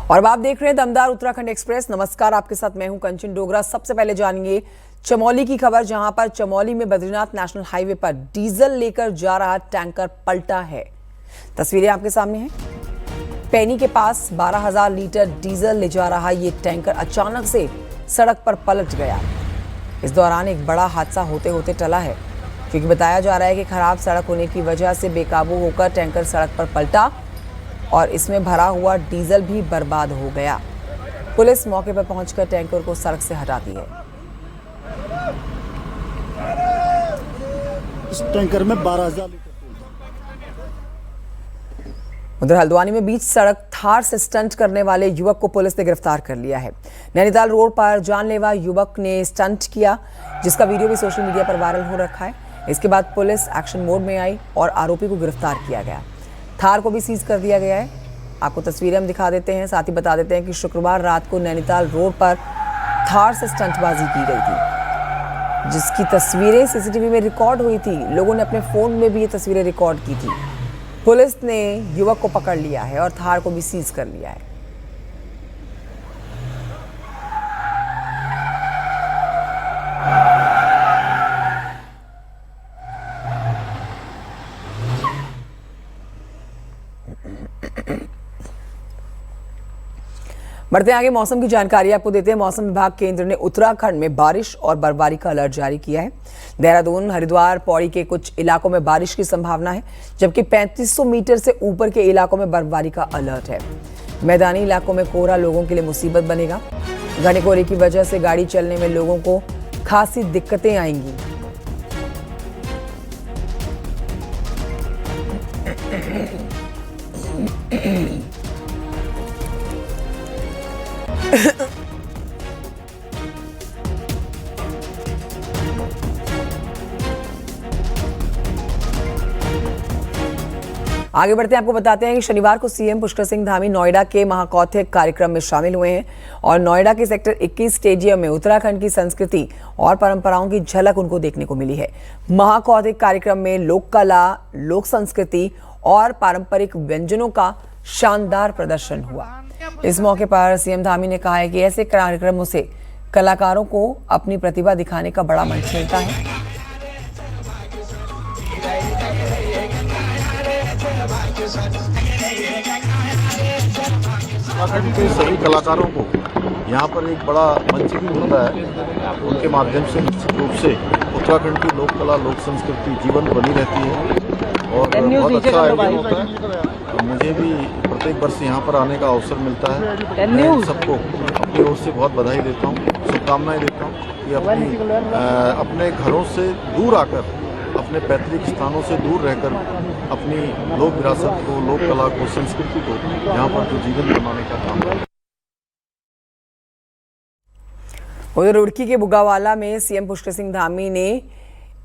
और अब आप देख रहे हैं दमदार उत्तराखंड एक्सप्रेस। नमस्कार, आपके साथ मैं हूं कंचन डोगरा। सबसे पहले जानिए चमोली की खबर, जहां पर चमोली में बद्रीनाथ नेशनल हाईवे पर डीजल लेकर जा रहा टैंकर पलटा है। तस्वीरें आपके सामने हैं। पैनी के पास 12,000 लीटर डीजल ले जा रहा ये टैंकर अचानक से सड़क पर पलट गया। इस दौरान एक बड़ा हादसा होते होते टला है, क्योंकि बताया जा रहा है कि खराब सड़क होने की वजह से बेकाबू होकर टैंकर सड़क पर पलटा और इसमें भरा हुआ डीजल भी बर्बाद हो गया। पुलिस मौके पर पहुंचकर टैंकर को सड़क से हटाती है। इस टैंकर में 12,000 लीटर। उधर हल्द्वानी में बीच सड़क थार से स्टंट करने वाले युवक को पुलिस ने गिरफ्तार कर लिया है। नैनीताल रोड पर जानलेवा युवक ने स्टंट किया, जिसका वीडियो भी सोशल मीडिया पर वायरल हो रखा है। इसके बाद पुलिस एक्शन मोड में आई और आरोपी को गिरफ्तार किया गया। थार को भी सीज कर दिया गया है। आपको तस्वीरें हम दिखा देते हैं, साथ ही बता देते हैं कि शुक्रवार रात को नैनीताल रोड पर थार से स्टंटबाजी की गई थी, जिसकी तस्वीरें सीसीटीवी में रिकॉर्ड हुई थी। लोगों ने अपने फोन में भी ये तस्वीरें रिकॉर्ड की थी। पुलिस ने युवक को पकड़ लिया है और थार को भी सीज कर लिया है। बढ़ते आगे मौसम की जानकारी आपको देते हैं। मौसम विभाग केंद्र ने उत्तराखंड में बारिश और बर्फबारी का अलर्ट जारी किया है। देहरादून, हरिद्वार, पौड़ी के कुछ इलाकों में बारिश की संभावना है, जबकि 3500 मीटर से ऊपर के इलाकों में बर्फबारी का अलर्ट है। मैदानी इलाकों में कोहरा लोगों के लिए मुसीबत बनेगा। घने कोहरे की वजह से गाड़ी चलने में लोगों को खासी दिक्कतें आएंगी। आगे बढ़ते हैं, आपको बताते हैं कि शनिवार को सीएम पुष्कर सिंह धामी नोएडा के महाकौतिक कार्यक्रम में शामिल हुए हैं और नोएडा के सेक्टर 21 स्टेडियम में उत्तराखंड की संस्कृति और परंपराओं की झलक उनको देखने को मिली है। महाकौतिक कार्यक्रम में लोक कला, लोक संस्कृति और पारंपरिक व्यंजनों का शानदार प्रदर्शन हुआ। इस मौके पर सीएम धामी ने कहा है कि ऐसे कार्यक्रमों से कलाकारों को अपनी प्रतिभा दिखाने का बड़ा मंच मिलता है। उत्तराखंड के सभी कलाकारों को यहाँ पर एक बड़ा मंच भी मिलता है। उनके माध्यम से निश्चित रूप से उत्तराखंड की लोक कला, लोक संस्कृति जीवन बनी रहती है और बहुत अच्छा आयोजन होता है। मुझे भी प्रत्येक वर्ष यहाँ पर आने का अवसर मिलता है। मैं सबको अपनी ओर से बहुत बधाई देता हूँ, शुभकामनाएं देता हूँ कि अपने घरों से दूर आकर, अपने पैतृक स्थानों से दूर रहकर अपनी लोक विरासत को, लोक कला को, संस्कृति को यहाँ पर जो जीवन बनाने का काम है। उधर रुड़की के बुगावाला में सीएम पुष्कर सिंह धामी ने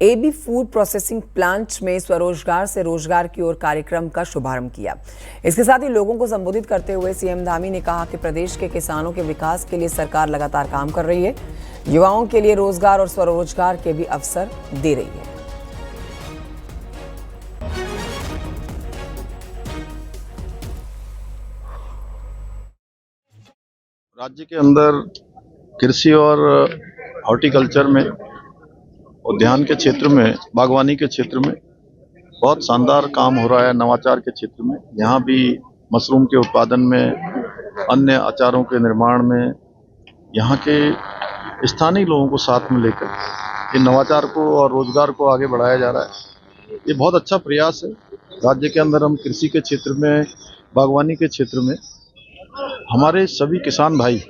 एबी फूड प्रोसेसिंग प्लांट में स्वरोजगार से रोजगार की ओर कार्यक्रम का शुभारंभ किया। इसके साथ ही लोगों को संबोधित करते हुए सीएम धामी ने कहा कि प्रदेश के किसानों के विकास के लिए सरकार लगातार काम कर रही है, युवाओं के लिए रोजगार और स्वरोजगार के भी अवसर दे रही है। राज्य के अंदर कृषि और हॉर्टिकल्चर में, उद्यान के क्षेत्र में, बागवानी के क्षेत्र में बहुत शानदार काम हो रहा है। नवाचार के क्षेत्र में यहाँ भी मशरूम के उत्पादन में, अन्य अचारों के निर्माण में यहाँ के स्थानीय लोगों को साथ में लेकर ये नवाचार को और रोजगार को आगे बढ़ाया जा रहा है। ये बहुत अच्छा प्रयास है। राज्य के अंदर हम कृषि के क्षेत्र में, बागवानी के क्षेत्र में हमारे सभी किसान भाई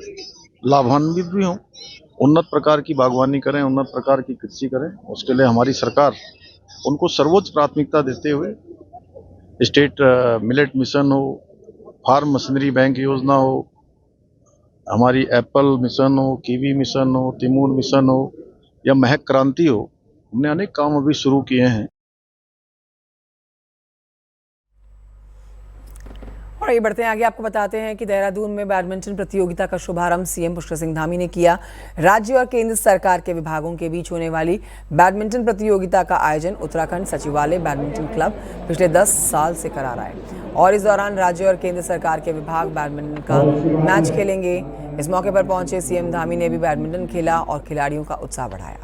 लाभान्वित भी हों, उन्नत प्रकार की बागवानी करें, उन्नत प्रकार की कृषि करें। उसके लिए हमारी सरकार उनको सर्वोच्च प्राथमिकता देते हुए स्टेट मिलेट मिशन हो, फार्म मशीनरी बैंक योजना हो, हमारी एप्पल मिशन हो, कीवी मिशन हो, तिमूर मिशन हो या महक क्रांति हो, हमने अनेक काम अभी शुरू किए हैं। और ये बढ़ते हैं आगे, आपको बताते हैं कि देहरादून में बैडमिंटन प्रतियोगिता का शुभारंभ सीएम पुष्कर सिंह धामी ने किया। राज्य और केंद्र सरकार के विभागों के बीच होने वाली बैडमिंटन प्रतियोगिता का आयोजन उत्तराखंड सचिवालय बैडमिंटन क्लब पिछले 10 साल से करा रहा है और इस दौरान राज्य और केंद्र सरकार के विभाग बैडमिंटन का मैच खेलेंगे। इस मौके पर पहुंचे सीएम धामी ने भी बैडमिंटन खेला और खिलाड़ियों का उत्साह बढ़ाया।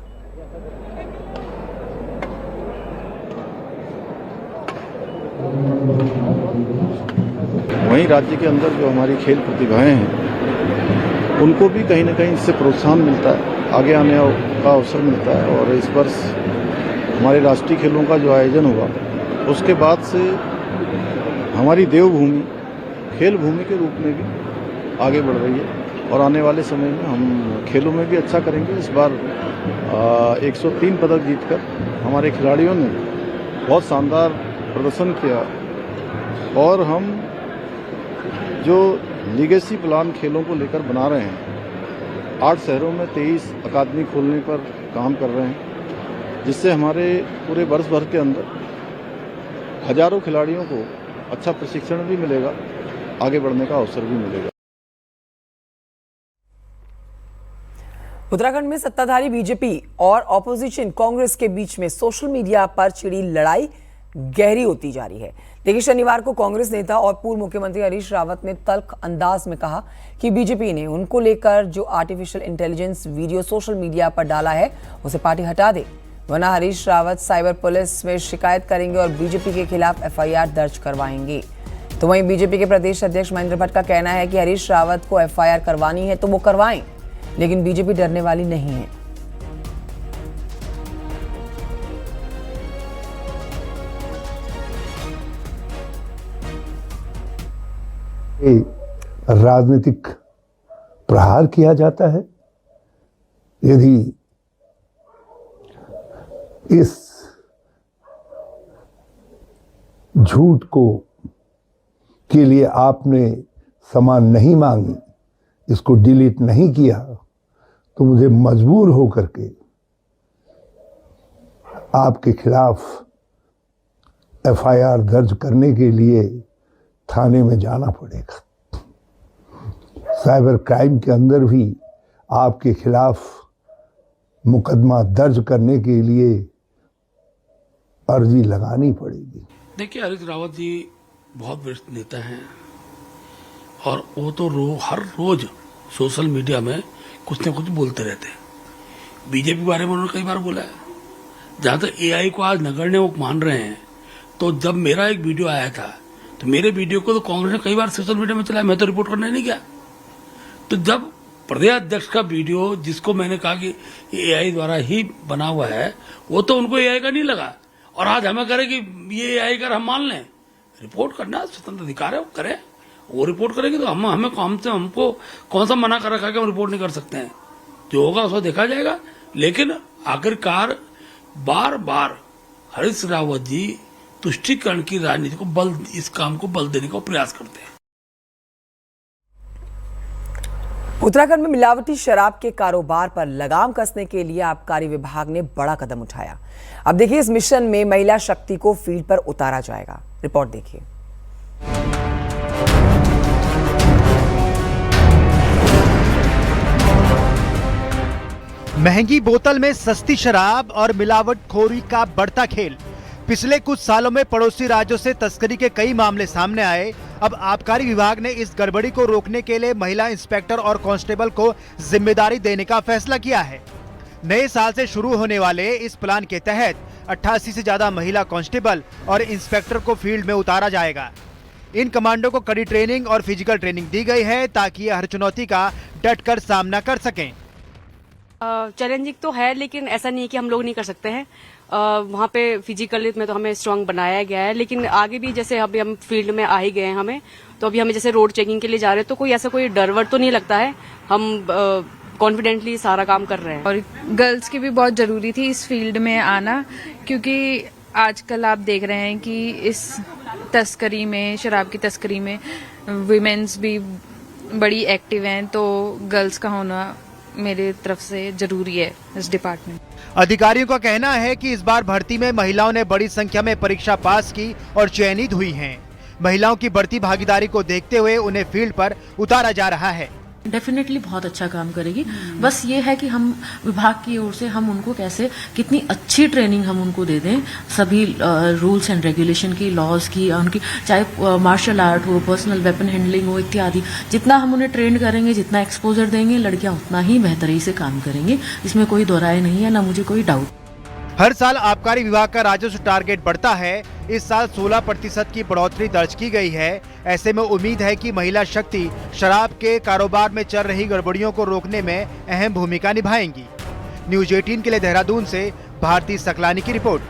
वहीं राज्य के अंदर जो हमारी खेल प्रतिभाएं हैं उनको भी कहीं ना कहीं इससे प्रोत्साहन मिलता है, आगे आने का अवसर मिलता है। और इस वर्ष हमारे राष्ट्रीय खेलों का जो आयोजन हुआ उसके बाद से हमारी देवभूमि खेल भूमि के रूप में भी आगे बढ़ रही है और आने वाले समय में हम खेलों में भी अच्छा करेंगे। इस बार 103 पदक जीतकर हमारे खिलाड़ियों ने बहुत शानदार प्रदर्शन किया और हम जो लीगेसी प्लान खेलों को लेकर बना रहे हैं, 8 शहरों में 23 अकादमी खोलने पर काम कर रहे हैं, जिससे हमारे पूरे वर्ष भर के अंदर हजारों खिलाड़ियों को अच्छा प्रशिक्षण भी मिलेगा, आगे बढ़ने का अवसर भी मिलेगा। उत्तराखंड में सत्ताधारी बीजेपी और ऑपोजिशन कांग्रेस के बीच में सोशल मीडिया पर छिड़ी लड़ाई गहरी होती जा रही है। देखिए, शनिवार को कांग्रेस नेता और पूर्व मुख्यमंत्री हरीश रावत ने तल्ख अंदाज में कहा कि बीजेपी ने उनको लेकर जो artificial intelligence video social media पर डाला है उसे पार्टी हटा दे, वरना हरीश रावत साइबर पुलिस में शिकायत करेंगे और बीजेपी के खिलाफ एफआईआर दर्ज करवाएंगे। तो वहीं बीजेपी के प्रदेश अध्यक्ष महेंद्र भट्ट का कहना है कि हरीश रावत को एफआईआर करवानी है तो वो करवाएं, लेकिन बीजेपी डरने वाली नहीं है। राजनीतिक प्रहार किया जाता है। यदि इस झूठ के लिए आपने क्षमा नहीं मांगी, इसको डिलीट नहीं किया, तो मुझे मजबूर होकर के आपके खिलाफ एफआईआर दर्ज करने के लिए थाने में जाना पड़ेगा। साइबर क्राइम के अंदर भी आपके खिलाफ मुकदमा दर्ज करने के लिए अर्जी लगानी पड़ेगी। देखिए, हरीश रावत जी बहुत वरिष्ठ नेता हैं और वो तो हर रोज सोशल मीडिया में कुछ न कुछ बोलते रहते हैं। बीजेपी के बारे में उन्होंने कई बार बोला है। जहां तक एआई को आज नगण्य वो मान रहे हैं, तो जब मेरा एक वीडियो आया था तो मेरे वीडियो को तो कांग्रेस ने कई बार सोशल मीडिया में चलाया, मैं तो रिपोर्ट करने नहीं गया। तो जब प्रदेश अध्यक्ष का वीडियो, जिसको मैंने कहा कि एआई द्वारा ही बना हुआ है, वो तो उनको एआई का नहीं लगा और आज हमें करे कि ये एआई कर हम मान लें। रिपोर्ट करना स्वतंत्र अधिकार है, वो करें। वो रिपोर्ट करेंगे तो हमको कौन सा मना कर रखा है कि हम रिपोर्ट नहीं कर सकते हैं। जो होगा उसको देखा जाएगा। लेकिन आखिरकार बार बार हरीश रावत जी तुष्टीकरण की राजनीति को बल, इस काम को बल देने का प्रयास करते हैं। उत्तराखंड में मिलावटी शराब के कारोबार पर लगाम कसने के लिए आबकारी विभाग ने बड़ा कदम उठाया। अब देखिए, इस मिशन में महिला शक्ति को फील्ड पर उतारा जाएगा। रिपोर्ट देखिए। महंगी बोतल में सस्ती शराब और मिलावटखोरी का बढ़ता खेल। पिछले कुछ सालों में पड़ोसी राज्यों से तस्करी के कई मामले सामने आए। अब आबकारी विभाग ने इस गड़बड़ी को रोकने के लिए महिला इंस्पेक्टर और कांस्टेबल को जिम्मेदारी देने का फैसला किया है। नए साल से शुरू होने वाले इस प्लान के तहत 88 से ज्यादा महिला कांस्टेबल और इंस्पेक्टर को फील्ड में उतारा जाएगा। इन कमांडो को कड़ी ट्रेनिंग और फिजिकल ट्रेनिंग दी गई है ताकि ये हर चुनौती का डटकर सामना कर सकें। चैलेंजिंग तो है, लेकिन ऐसा नहीं है कि हम लोग नहीं कर सकते हैं। वहाँ पे फिजिकली में तो हमें स्ट्रांग बनाया गया है, लेकिन आगे भी जैसे अभी हम फील्ड में आ ही गए हैं हमें, तो अभी हमें जैसे रोड चेकिंग के लिए जा रहे हैं तो कोई ऐसा कोई डर वर तो नहीं लगता है। हम कॉन्फिडेंटली सारा काम कर रहे हैं। और गर्ल्स की भी बहुत जरूरी थी इस फील्ड में आना, क्योंकि आजकल आप देख रहे हैं कि इस तस्करी में, शराब की तस्करी में विमेन्स भी बड़ी एक्टिव हैं, तो गर्ल्स का होना मेरे तरफ से जरूरी है इस डिपार्टमेंट। अधिकारियों का कहना है कि इस बार भर्ती में महिलाओं ने बड़ी संख्या में परीक्षा पास की और चयनित हुई हैं। महिलाओं की बढ़ती भागीदारी को देखते हुए उन्हें फील्ड पर उतारा जा रहा है। डेफिनेटली बहुत अच्छा काम करेगी। बस ये है कि हम विभाग की ओर से हम उनको कैसे कितनी अच्छी ट्रेनिंग हम उनको दे दें, सभी रूल्स एंड रेगुलेशन की, लॉज की, उनकी चाहे मार्शल आर्ट हो, पर्सनल वेपन हैंडलिंग हो इत्यादि, जितना हम उन्हें ट्रेन करेंगे, जितना एक्सपोजर देंगे, लड़कियां उतना ही बेहतरी से काम करेंगी। इसमें कोई दो राय नहीं है, ना मुझे कोई डाउट। हर साल आबकारी विभाग का राजस्व टारगेट बढ़ता है। इस साल 16% की बढ़ोतरी दर्ज की गई है। ऐसे में उम्मीद है कि महिला शक्ति शराब के कारोबार में चल रही गड़बड़ियों को रोकने में अहम भूमिका निभाएंगी। न्यूज 18 के लिए देहरादून से भारती सकलानी की रिपोर्ट।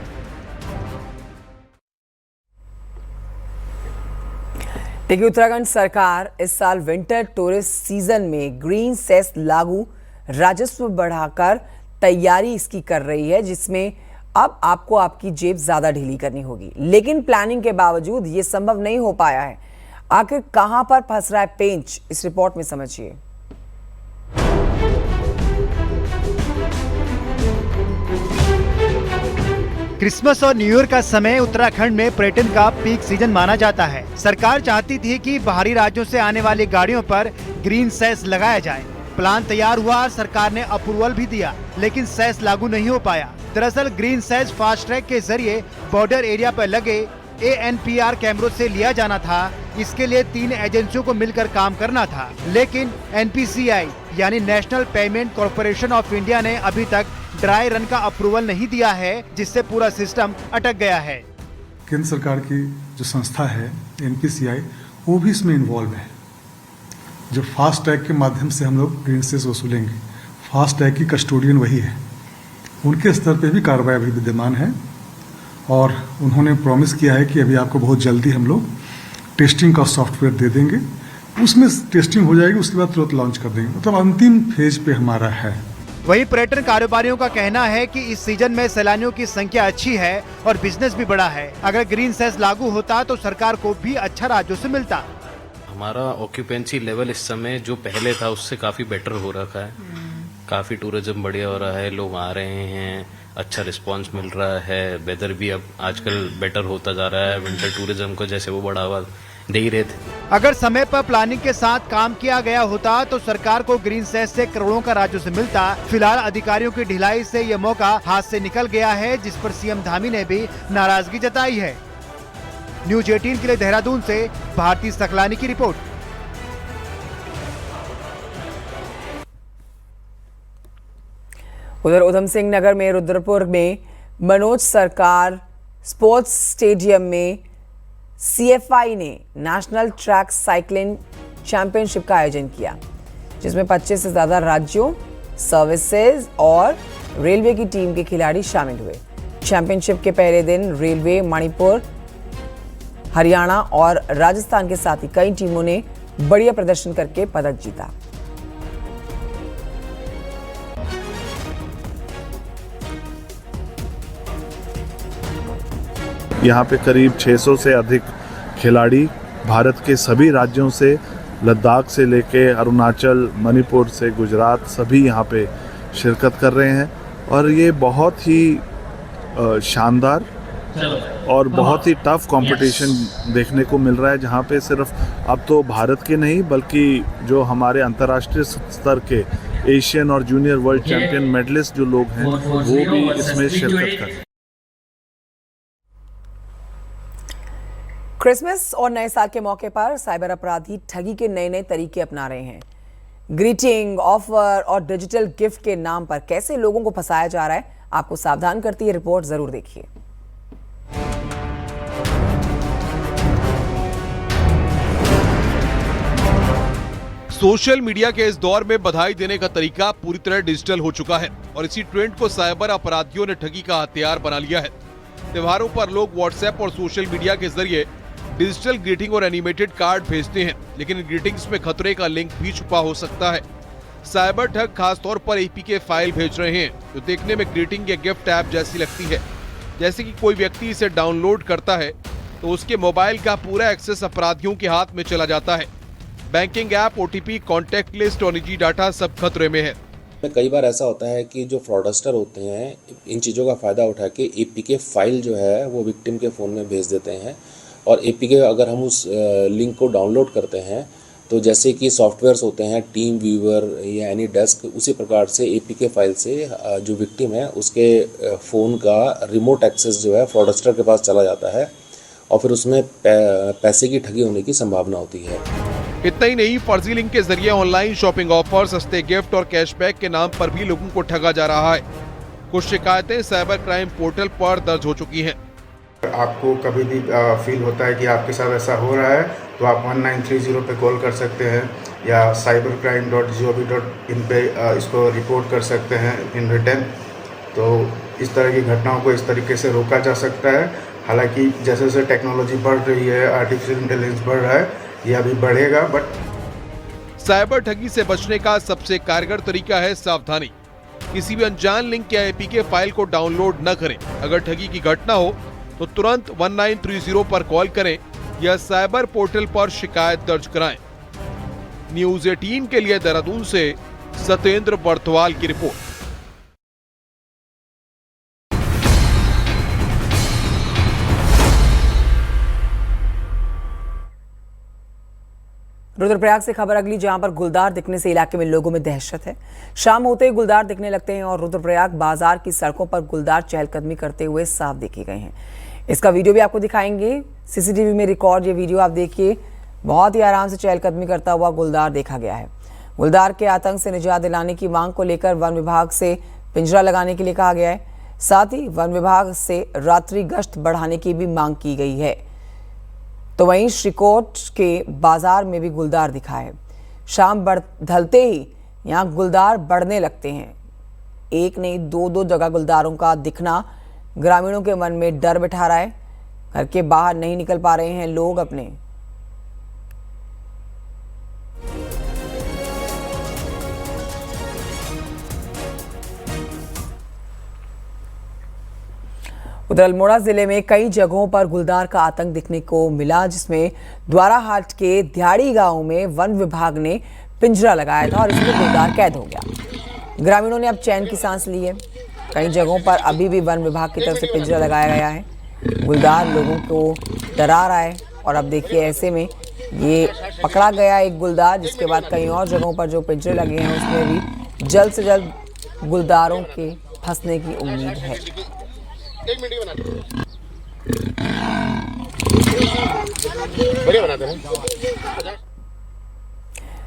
देखिए, उत्तराखंड सरकार इस साल विंटर टूरिस्ट सीजन में ग्रीन सेस लागू राजस्व बढ़ाकर तैयारी इसकी कर रही है, जिसमें अब आपको आपकी जेब ज्यादा ढीली करनी होगी। लेकिन प्लानिंग के बावजूद ये संभव नहीं हो पाया है। आखिर कहां पर फंस रहा है पेंच, इस रिपोर्ट में समझिए। क्रिसमस और न्यू ईयर का समय उत्तराखंड में पर्यटन का पीक सीजन माना जाता है। सरकार चाहती थी कि बाहरी राज्यों से आने वाली गाड़ियों पर ग्रीन सेस लगाया जाए। प्लान तैयार हुआ, सरकार ने अप्रूवल भी दिया, लेकिन सेस लागू नहीं हो पाया। दरअसल ग्रीन सेस फास्ट ट्रैक के जरिए बॉर्डर एरिया पर लगे ANPR कैमरों से लिया जाना था। इसके लिए 3 एजेंसियों को मिलकर काम करना था, लेकिन NPCI यानी national payment corporation of India ने अभी तक ड्राई रन का अप्रूवल नहीं दिया है, जिससे पूरा सिस्टम अटक गया है। केंद्र सरकार की जो संस्था है NPCI, वो भी इसमें इन्वॉल्व है। जो फास्ट टैग के माध्यम से हम लोग ग्रीन सेस वसूलेंगे, फास्ट टैग की कस्टोडियन वही है। उनके स्तर पे भी कार्रवाई अभी विद्यमान है और उन्होंने प्रॉमिस किया है कि अभी आपको बहुत जल्दी हम लोग टेस्टिंग का सॉफ्टवेयर दे देंगे। उसमें टेस्टिंग हो जाएगी, उसके बाद तुरंत लॉन्च कर देंगे। मतलब अंतिम फेज पे हमारा है। वहीं पर्यटन कारोबारियों का कहना है कि इस सीजन में सैलानियों की संख्या अच्छी है और बिजनेस भी बड़ा है। अगर ग्रीन सेस लागू होता तो सरकार को भी अच्छा राजस्व मिलता। हमारा ऑक्यूपेंसी लेवल इस समय जो पहले था उससे काफी बेटर हो रखा है। काफी टूरिज्म बढ़िया हो रहा है, लोग आ रहे हैं, अच्छा रिस्पांस मिल रहा है। वेदर भी अब आजकल बेटर होता जा रहा है। विंटर टूरिज्म को जैसे वो बढ़ावा दे ही रहे थे। अगर समय पर प्लानिंग के साथ काम किया गया होता तो सरकार को ग्रीन सेस से करोड़ों का राजस्व मिलता। फिलहाल अधिकारियों की ढिलाई से ये मौका हाथ से निकल गया है, जिस पर सीएम धामी ने भी नाराजगी जताई है। न्यूज 18 के लिए देहरादून से भारती सकलानी की रिपोर्ट। उधर उधम सिंह नगर में रुद्रपुर में मनोज सरकार स्पोर्ट्स स्टेडियम में CFI ने नेशनल ट्रैक साइकिलिंग चैंपियनशिप का आयोजन किया, जिसमें 25 से ज्यादा राज्यों, सर्विसेज और रेलवे की टीम के खिलाड़ी शामिल हुए। चैंपियनशिप के पहले दिन रेलवे, मणिपुर, हरियाणा और राजस्थान के साथ ही कई टीमों ने बढ़िया प्रदर्शन करके पदक जीता। यहाँ पे करीब 600 से अधिक खिलाड़ी भारत के सभी राज्यों से, लद्दाख से लेके अरुणाचल, मणिपुर से गुजरात, सभी यहाँ पे शिरकत कर रहे हैं। और ये बहुत ही शानदार और बहुत ही टफ कंपटीशन देखने को मिल रहा है, जहाँ पे सिर्फ अब तो भारत के नहीं बल्कि जो हमारे अंतर्राष्ट्रीय स्तर के एशियन और जूनियर वर्ल्ड चैंपियन मेडलिस्ट जो लोग हैं वो भी इसमें शिरकत कर रहे हैं। क्रिसमस और नए साल के मौके पर साइबर अपराधी ठगी के नए नए तरीके अपना रहे हैं। ग्रीटिंग, ऑफर और डिजिटल गिफ्ट के नाम पर कैसे लोगों को फंसाया जा रहा है, आपको सावधान करती है रिपोर्ट, जरूर देखिए। सोशल मीडिया के इस दौर में बधाई देने का तरीका पूरी तरह डिजिटल हो चुका है और इसी ट्रेंड को साइबर अपराधियों ने ठगी का हथियार बना लिया है। त्योहारों पर लोग व्हाट्सएप और सोशल मीडिया के जरिए डिजिटल ग्रीटिंग और एनिमेटेड कार्ड भेजते हैं, लेकिन इन ग्रीटिंग्स में खतरे का लिंक भी छुपा हो सकता है। साइबर ठग खासतौर पर APK फाइल भेज रहे हैं जो देखने में ग्रीटिंग या गिफ्ट ऐप जैसी लगती है। जैसे कि कोई व्यक्ति इसे डाउनलोड करता है तो उसके मोबाइल का पूरा एक्सेस अपराधियों के हाथ में चला जाता है। Banking app, OTP, contact list और निजी डाटा सब खतरे में है। कई बार ऐसा होता है कि जो फ्रॉडस्टर होते हैं इन चीज़ों का फ़ायदा उठा के APK फाइल जो है वो विक्टिम के फ़ोन में भेज देते हैं और APK अगर हम उस लिंक को डाउनलोड करते हैं तो जैसे कि सॉफ्टवेयर्स होते हैं टीम व्यूअर या एनी डेस्क, उसी प्रकार से एपीके फाइल से जो विक्टिम है उसके फ़ोन का रिमोट एक्सेस जो है फ्रॉडस्टर के पास चला जाता है और फिर उसमें पैसे की ठगी होने की संभावना होती है। इतना ही नहीं, फर्जी लिंक के जरिए ऑनलाइन शॉपिंग ऑफर, सस्ते गिफ्ट और कैशबैक के नाम पर भी लोगों को ठगा जा रहा है। कुछ शिकायतें साइबर क्राइम पोर्टल पर दर्ज हो चुकी हैं। आपको कभी भी फील होता है कि आपके साथ ऐसा हो रहा है तो आप 1930 पे कॉल कर सकते हैं या cybercrime.gov.in पे इसको रिपोर्ट कर सकते हैं इन रिटर्न। तो इस तरह की घटनाओं को इस तरीके से रोका जा सकता है। हालांकि जैसे जैसे टेक्नोलॉजी बढ़ रही है, आर्टिफिशियल इंटेलिजेंस बढ़ रहा है, ये अभी बढ़ेगा। बट साइबर ठगी से बचने का सबसे कारगर तरीका है सावधानी। किसी भी अनजान लिंक या एपीके फाइल को डाउनलोड न करें। अगर ठगी की घटना हो तो तुरंत 1930 पर कॉल करें या साइबर पोर्टल पर शिकायत दर्ज कराएं। न्यूज़ 18 के लिए देहरादून से सत्येंद्र बर्थवाल की रिपोर्ट। रुद्रप्रयाग से खबर अगली, जहां पर गुलदार दिखने से इलाके में लोगों में दहशत है। शाम होते ही गुलदार दिखने लगते हैं और रुद्रप्रयाग बाजार की सड़कों पर गुलदार चहलकदमी करते हुए साफ देखे गए हैं। इसका वीडियो भी आपको दिखाएंगे। सीसीटीवी में रिकॉर्ड ये वीडियो आप देखिए। बहुत ही आराम से चहलकदमी करता हुआ गुलदार देखा गया है। गुलदार के आतंक से निजात दिलाने की मांग को लेकर वन विभाग से पिंजरा लगाने के लिए कहा गया है। साथ ही वन विभाग से रात्रि गश्त बढ़ाने की भी मांग की गई है। तो वहीं श्रीकोट के बाजार में भी गुलदार दिखा है। शाम ढलते ही यहाँ गुलदार बढ़ने लगते हैं। एक नहीं दो जगह गुलदारों का दिखना ग्रामीणों के मन में डर बिठा रहा है। घर के बाहर नहीं निकल पा रहे हैं लोग अपने। उधर अल्मोड़ा जिले में कई जगहों पर गुलदार का आतंक दिखने को मिला, जिसमें द्वाराहाट के ध्याड़ी गांव में वन विभाग ने पिंजरा लगाया था और इसमें गुलदार कैद हो गया। ग्रामीणों ने अब चैन की सांस ली है। कई जगहों पर अभी भी वन विभाग की तरफ से पिंजरा लगाया गया है। गुलदार लोगों को डरा रहा है और अब देखिए ऐसे में ये पकड़ा गया एक गुलदार, जिसके बाद कई और जगहों पर जो पिंजरे लगे हैं उसमें भी जल्द से जल्द गुलदारों के फंसने की उम्मीद है।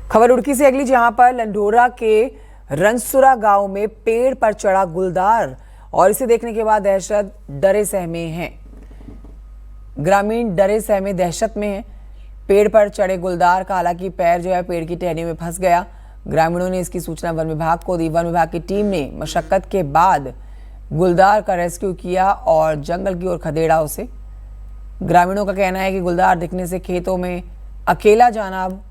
खबर रुड़की से अगली, जहां पर लंढोरा के रंसुरा गांव में पेड़ पर चढ़ा गुलदार और इसे देखने के बाद दहशत डरे सहमे हैं। ग्रामीण डरे सहमे दहशत में हैं। पेड़ पर चढ़े गुलदार का हालांकि पैर जो है पेड़ की टहनी में फंस गया। ग्रामीणों ने इसकी सूचना वन विभाग को दी। वन विभाग की टीम ने मशक्कत के बाद गुलदार का रेस्क्यू किया और जंगल की ओर खदेड़ा उसे। ग्रामीणों का कहना है कि गुलदार दिखने से खेतों में अकेला जाना अब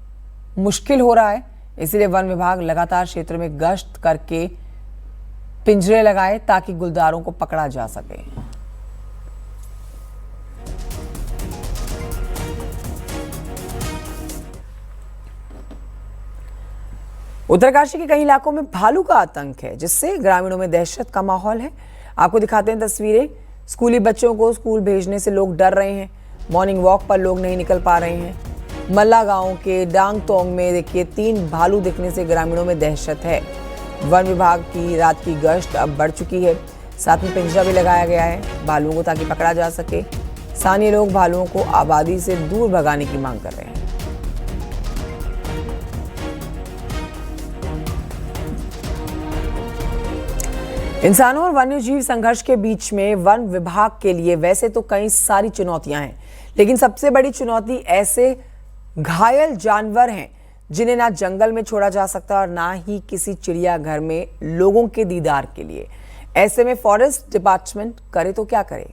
मुश्किल हो रहा है, इसलिए वन विभाग लगातार क्षेत्र में गश्त करके पिंजरे लगाए ताकि गुलदारों को पकड़ा जा सके। उत्तरकाशी के कई इलाकों में भालू का आतंक है, जिससे ग्रामीणों में दहशत का माहौल है। आपको दिखाते हैं तस्वीरें। स्कूली बच्चों को स्कूल भेजने से लोग डर रहे हैं। मॉर्निंग वॉक पर लोग नहीं निकल पा रहे हैं। मल्ला गांव के डांगतोंग में देखिए 3 भालू दिखने से ग्रामीणों में दहशत है। वन विभाग की रात की गश्त अब बढ़ चुकी है। साथ में पिंजरा भी लगाया गया है भालुओं को ताकि पकड़ा जा सके। स्थानीय लोग भालुओं को आबादी से दूर भगाने की मांग कर रहे हैं। इंसानों और वन्यजीव संघर्ष के बीच में वन विभाग के लिए वैसे तो कई सारी चुनौतियां हैं, लेकिन सबसे बड़ी चुनौती ऐसे घायल जानवर हैं जिन्हें ना जंगल में छोड़ा जा सकता और ना ही किसी चिड़ियाघर में लोगों के दीदार के लिए। ऐसे में फॉरेस्ट डिपार्टमेंट करे तो क्या करे।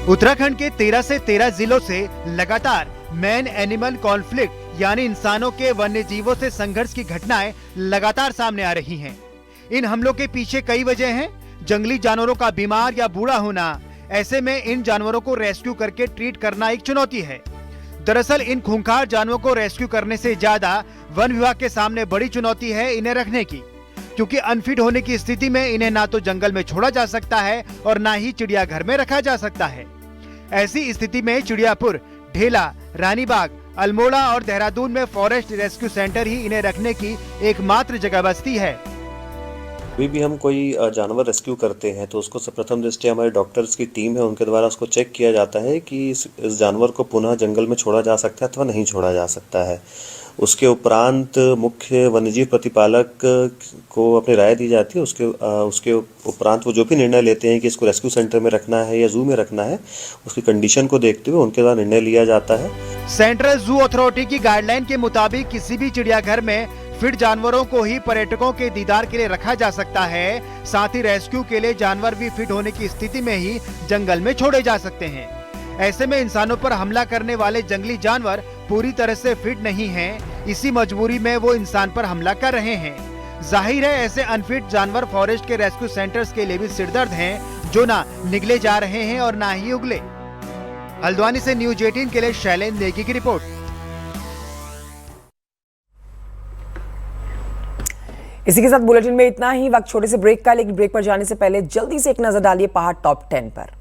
उत्तराखंड के 13 से 13 जिलों से लगातार मैन एनिमल कॉन्फ्लिक्ट यानी इंसानों के वन्य जीवों से संघर्ष की घटनाएं लगातार सामने आ रही हैं। इन हमलों के पीछे कई वजह हैं। जंगली जानवरों का बीमार या बूढ़ा होना। ऐसे में इन जानवरों को रेस्क्यू करके ट्रीट करना एक चुनौती है। दरअसल इन खूंखार जानवरों को रेस्क्यू करने से ज्यादा वन विभाग के सामने बड़ी चुनौती है इन्हें रखने की। क्योंकि अनफिट होने की स्थिति में इन्हें ना तो जंगल में छोड़ा जा सकता है और ना ही चिड़ियाघर में रखा जा सकता है। ऐसी स्थिति में चिड़ियापुर, ढेला, रानीबाग, अल्मोड़ा और देहरादून में फॉरेस्ट रेस्क्यू सेंटर ही इन्हें रखने की एकमात्र जगह बस्ती है। अभी भी हम कोई जानवर रेस्क्यू करते हैं तो उसको प्रथम दृष्टया हमारे डॉक्टर्स की टीम है, उनके द्वारा उसको चेक किया जाता है कि इस जानवर को पुनः जंगल में छोड़ा जा सकता है अथवा नहीं छोड़ा जा सकता है। उसके उपरांत मुख्य वन्यजीव प्रतिपालक को अपनी राय दी जाती है। उसके उपरांत वो जो भी निर्णय लेते हैं कि इसको रेस्क्यू सेंटर में रखना है या जू में रखना है, उसकी कंडीशन को देखते हुए उनके द्वारा निर्णय लिया जाता है। सेंट्रल जू अथॉरिटी की गाइडलाइन के मुताबिक किसी भी चिड़ियाघर में फिट जानवरों को ही पर्यटकों के दीदार के लिए रखा जा सकता है। साथ ही रेस्क्यू के लिए जानवर भी फिट होने की स्थिति में ही जंगल में छोड़े जा सकते हैं। ऐसे में इंसानों पर हमला करने वाले जंगली जानवर पूरी तरह से फिट नहीं हैं। इसी मजबूरी में वो इंसान पर हमला कर रहे हैं। जाहिर है ऐसे अनफिट जानवर फॉरेस्ट के रेस्क्यू सेंटर्स के लिए भी सिरदर्द हैं, जो ना निगले जा रहे हैं और ना ही उगले। हल्द्वानी से न्यूज 18 के लिए शैलेंद्र नेगी की रिपोर्ट। इसी के साथ बुलेटिन में इतना ही। वक्त छोटे से ब्रेक का, लेकिन ब्रेक पर जाने से पहले जल्दी से एक नजर डालिए पहाड़ टॉप 10 पर।